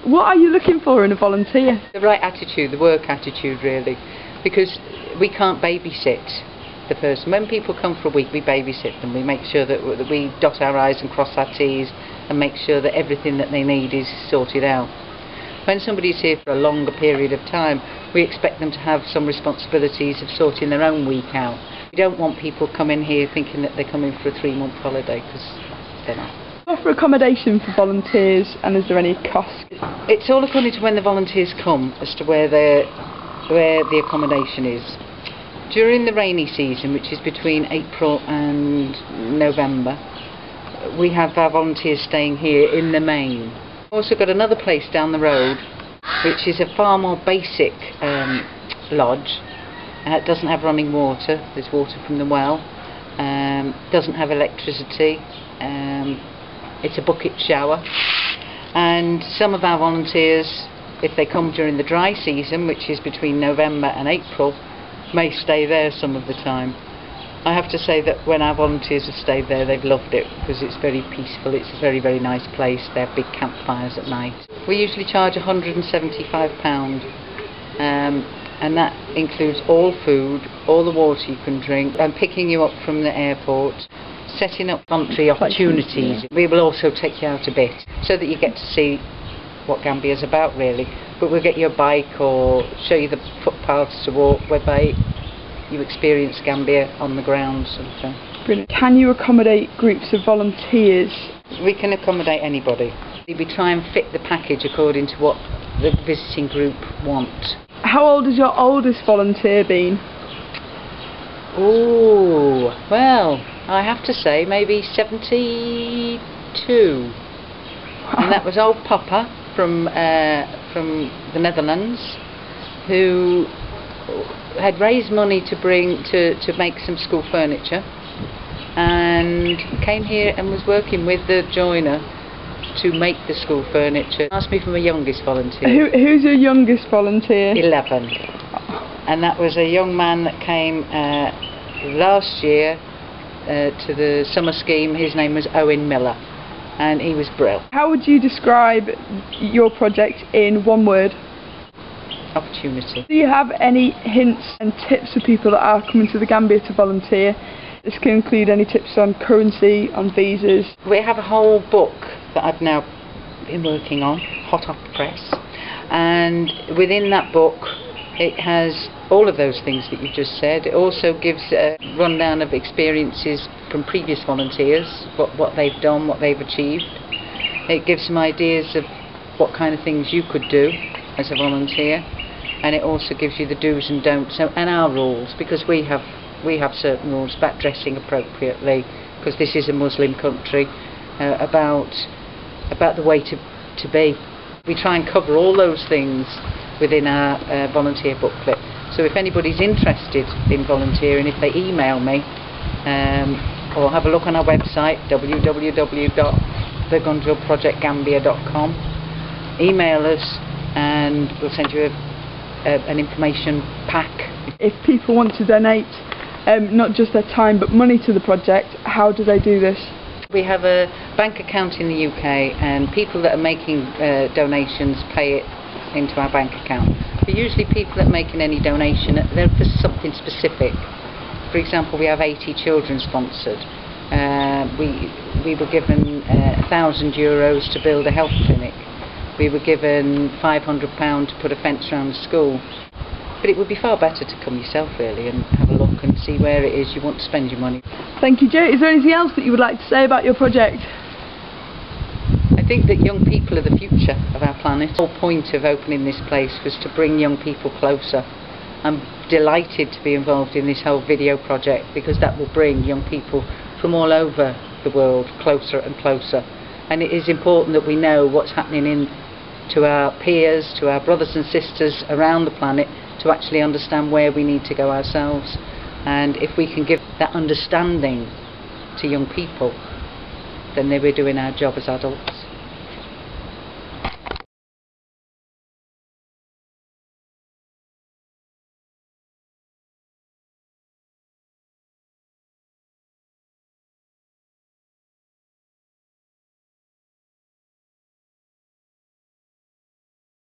What are you looking for in a volunteer? The right attitude, the work attitude really, because we can't babysit the person. When people come for a week, we babysit them. We make sure that we dot our I's and cross our T's and make sure that everything that they need is sorted out. When somebody's here for a longer period of time, we expect them to have some responsibilities of sorting their own week out. We don't want people coming here thinking that they're coming for a 3-month holiday, because they're not. Offer accommodation for volunteers, and is there any cost? It's all according to when the volunteers come as to where the accommodation is. During the rainy season, which is between April and November, we have our volunteers staying here in the main. We've also got another place down the road which is a far more basic lodge. It doesn't have running water, there's water from the well, doesn't have electricity, it's a bucket shower, and some of our volunteers, if they come during the dry season, which is between November and April, may stay there some of the time. I have to say that when our volunteers have stayed there, they've loved it because it's very peaceful, it's a very, very nice place. They have big campfires at night. We usually charge £175, and that includes all food, all the water you can drink, and picking you up from the airport, setting up voluntary opportunities. We will also take you out a bit so that you get to see what Gambia's about really, but we'll get you a bike or show you the footpaths to walk whereby you experience Gambia on the ground sort of thing. Brilliant. Can you accommodate groups of volunteers? We can accommodate anybody. We try and fit the package according to what the visiting group want. How old has your oldest volunteer been? Oh, well, I have to say maybe 72. Wow. And that was old Papa from the Netherlands, who had raised money to make some school furniture, and came here and was working with the joiner to make the school furniture. Asked me for my youngest volunteer. Who's your youngest volunteer? 11. And that was a young man that came last year to the summer scheme. His name was Owen Miller, and he was brilliant. How would you describe your project in one word? Opportunity. Do you have any hints and tips for people that are coming to the Gambia to volunteer? This can include any tips on currency, on visas. We have a whole book that I've now been working on, hot off the press, and within that book it has all of those things that you just said. It also gives a rundown of experiences from previous volunteers, what they've done, what they've achieved. It gives some ideas of what kind of things you could do as a volunteer, and it also gives you the do's and don'ts and our rules, because we have certain rules about dressing appropriately, because this is a Muslim country, about the way to be. We try and cover all those things within our volunteer booklet. So if anybody's interested in volunteering, if they email me or have a look on our website www.thegunjurprojectgambia.com, email us and we'll send you an information pack. If people want to donate not just their time but money to the project, how do they do this? We have a bank account in the UK, and people that are making donations pay it into our bank account. But usually people that are making any donation, they're for something specific. For example, we have 80 children sponsored. We were given €1,000 to build a health clinic. We were given £500 to put a fence around the school. But it would be far better to come yourself really and have a look and see where it is you want to spend your money. Thank you, Jo. Is there anything else that you would like to say about your project? I think that young people are the future of our planet. The whole point of opening this place was to bring young people closer. I'm delighted to be involved in this whole video project, because that will bring young people from all over the world closer and closer. And it is important that we know what's happening to our peers, to our brothers and sisters around the planet, to actually understand where we need to go ourselves. And if we can give that understanding to young people, then we're doing our job as adults.